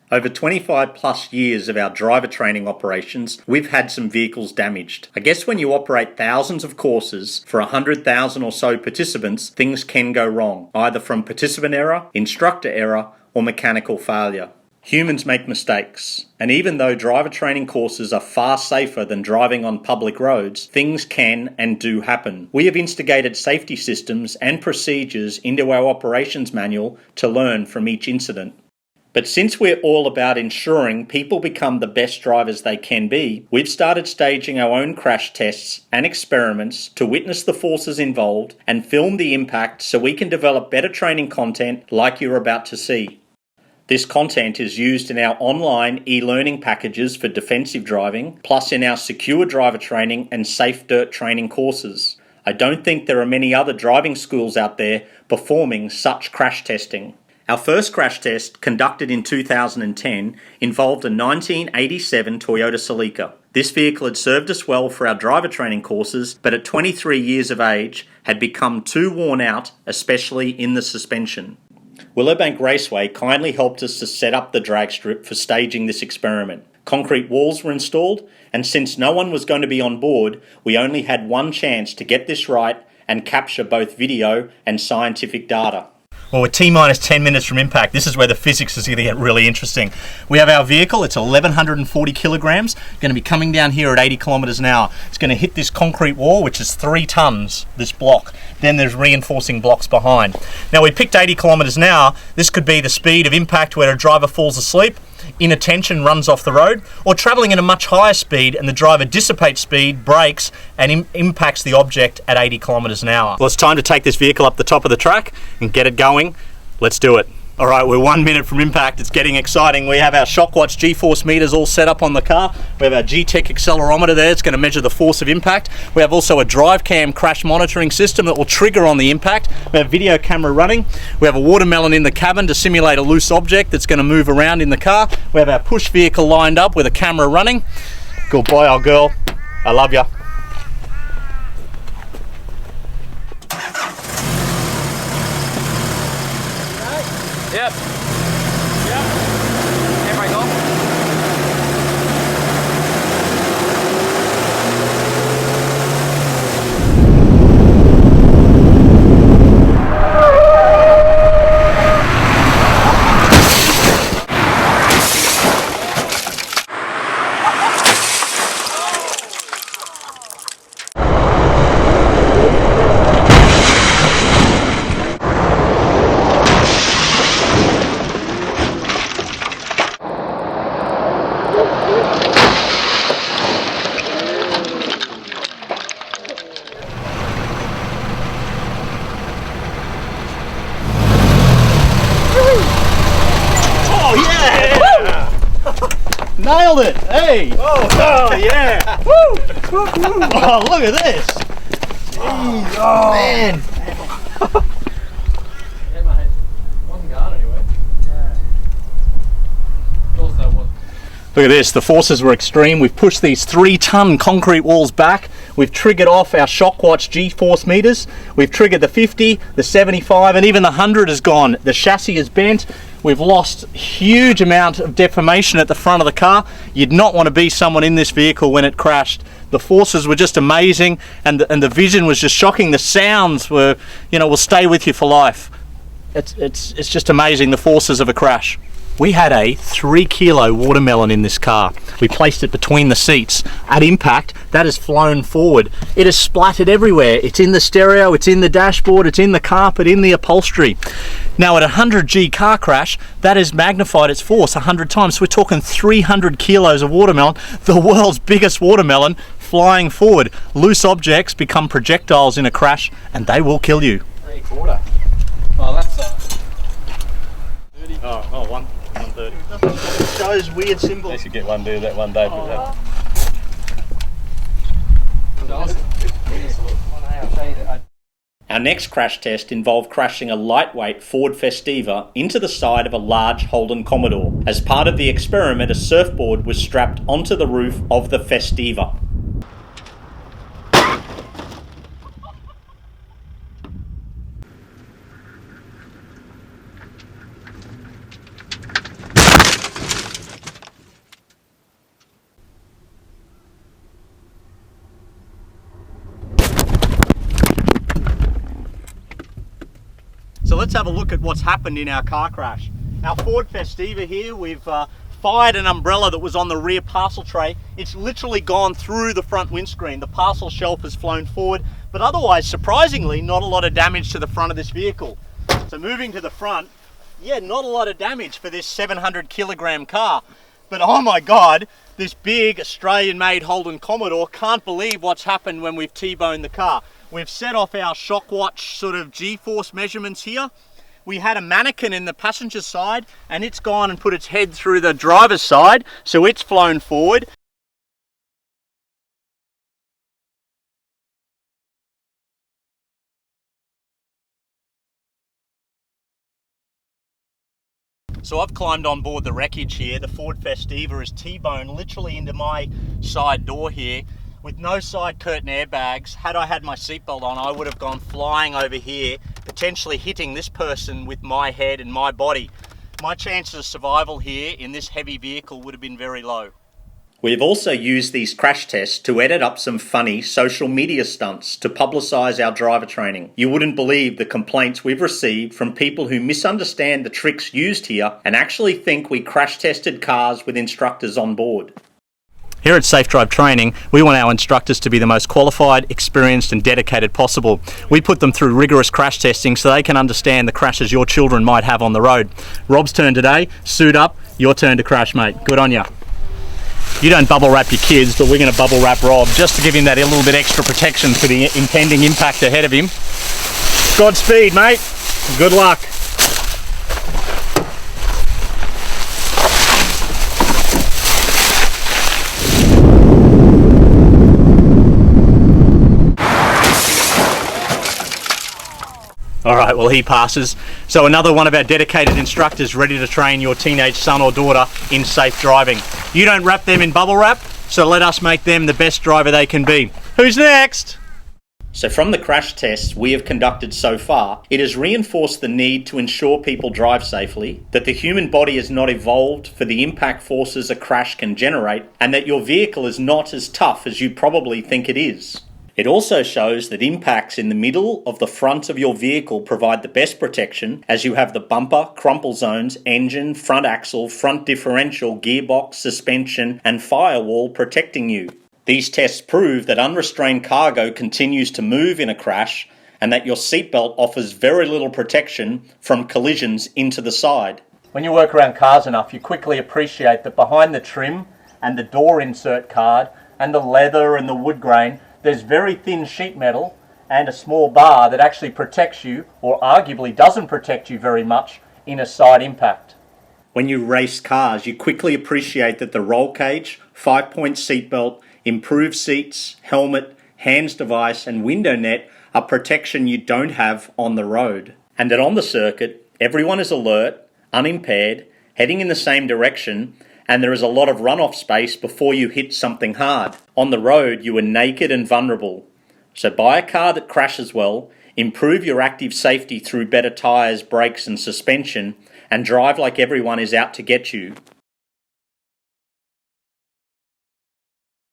Over 25 plus years of our driver training operations, we've had some vehicles damaged. I guess when you operate thousands of courses for 100,000 or so participants, things can go wrong, either from participant error, instructor error, or mechanical failure. Humans make mistakes, and even though driver training courses are far safer than driving on public roads, things can and do happen. We have instigated safety systems and procedures into our operations manual to learn from each incident. But since we're all about ensuring people become the best drivers they can be, we've started staging our own crash tests and experiments to witness the forces involved and film the impact so we can develop better training content like you're about to see. This content is used in our online e-learning packages for defensive driving, plus in our secure driver training and safe dirt training courses. I don't think there are many other driving schools out there performing such crash testing. Our first crash test, conducted in 2010, involved a 1987 Toyota Celica. This vehicle had served us well for our driver training courses, but at 23 years of age had become too worn out, especially in the suspension. Willowbank Raceway kindly helped us to set up the drag strip for staging this experiment. Concrete walls were installed, and since no one was going to be on board, we only had one chance to get this right and capture both video and scientific data. Well, we're T-minus 10 minutes from impact. This is where the physics is going to get really interesting. We have our vehicle. It's 1,140 kilograms, going to be coming down here at 80 kilometers an hour. It's going to hit this concrete wall, which is 3 tons, this block. Then there's reinforcing blocks behind. Now, we picked 80 kilometers an hour. This could be the speed of impact where a driver falls asleep, inattention, runs off the road, or travelling at a much higher speed and the driver dissipates speed, brakes, and impacts the object at 80 kilometers an hour. Well, it's time to take this vehicle up the top of the track and get it going. Let's do it. All right, we're 1 minute from impact. It's getting exciting. We have our Shockwatch G-force meters all set up on the car. We have our G-Tech accelerometer there. It's going to measure the force of impact. We have also a drive cam crash monitoring system that will trigger on the impact. We have video camera running. We have a watermelon in the cabin to simulate a loose object that's going to move around in the car. We have our push vehicle lined up with a camera running. Good boy, old girl. I love ya. Yep. Yep. Camera go. Nailed it! Hey! Oh yeah! Woo! Oh, look at this! Jeez, oh man! Yeah, mate. Wasn't gone anyway. Look at this, the forces were extreme. We've pushed these 3-ton concrete walls back. We've triggered off our Shockwatch G-force meters. We've triggered the 50, the 75, and even the 100 is gone. The chassis is bent. We've lost huge amount of deformation at the front of the car. You'd not want to be someone in this vehicle when it crashed. The forces were just amazing, and the vision was just shocking. The sounds were, will stay with you for life. It's just amazing, the forces of a crash. We had a 3-kilo watermelon in this car. We placed it between the seats. At impact, that has flown forward. It has splattered everywhere. It's in the stereo, it's in the dashboard, it's in the carpet, in the upholstery. Now at a 100G car crash, that has magnified its force 100 times. So we're talking 300 kilos of watermelon, the world's biggest watermelon, flying forward. Loose objects become projectiles in a crash, and they will kill you. 3/4. Oh, that's 30. Oh, 130. It shows weird symbols. You should get one do that one day. Oh. Our next crash test involved crashing a lightweight Ford Festiva into the side of a large Holden Commodore. As part of the experiment, a surfboard was strapped onto the roof of the Festiva. let's have a look at what's happened in our car crash. Our Ford Festiva here, we've fired an umbrella that was on the rear parcel tray. It's literally gone through the front windscreen. The parcel shelf has flown forward, but otherwise, surprisingly, not a lot of damage to the front of this vehicle. So moving to the front, yeah, not a lot of damage for this 700 kilogram car. But oh my God, this big Australian-made Holden Commodore, can't believe what's happened when we've T-boned the car. We've set off our shock watch sort of G-force measurements here. We had a mannequin in the passenger side and it's gone and put its head through the driver's side, so it's flown forward. So I've climbed on board the wreckage here. The Ford Festiva is T-boned literally into my side door here with no side curtain airbags. Had I had my seatbelt on, I would have gone flying over here, potentially hitting this person with my head and my body. My chances of survival here in this heavy vehicle would have been very low. We've also used these crash tests to edit up some funny social media stunts to publicise our driver training. You wouldn't believe the complaints we've received from people who misunderstand the tricks used here and actually think we crash tested cars with instructors on board. Here at Safe Drive Training, we want our instructors to be the most qualified, experienced and dedicated possible. We put them through rigorous crash testing so they can understand the crashes your children might have on the road. Rob's turn today, suit up, your turn to crash, mate. Good on ya. You don't bubble wrap your kids, but we're going to bubble wrap Rob just to give him that a little bit extra protection for the impending impact ahead of him. Godspeed, mate. Good luck. All right, well, he passes. So another one of our dedicated instructors ready to train your teenage son or daughter in safe driving. You don't wrap them in bubble wrap, so let us make them the best driver they can be. Who's next? So from the crash tests we have conducted so far, it has reinforced the need to ensure people drive safely, that the human body is not evolved for the impact forces a crash can generate, and that your vehicle is not as tough as you probably think it is. It also shows that impacts in the middle of the front of your vehicle provide the best protection, as you have the bumper, crumple zones, engine, front axle, front differential, gearbox, suspension and firewall protecting you. These tests prove that unrestrained cargo continues to move in a crash and that your seatbelt offers very little protection from collisions into the side. When you work around cars enough, you quickly appreciate that behind the trim and the door insert card and the leather and the wood grain, there's very thin sheet metal and a small bar that actually protects you, or arguably doesn't protect you very much, in a side impact. When you race cars, you quickly appreciate that the roll cage, 5-point seatbelt, improved seats, helmet, hands device and window net are protection you don't have on the road. And that on the circuit, everyone is alert, unimpaired, heading in the same direction, and there is a lot of runoff space before you hit something hard. On the road, you are naked and vulnerable. So buy a car that crashes well, improve your active safety through better tyres, brakes and suspension, and drive like everyone is out to get you.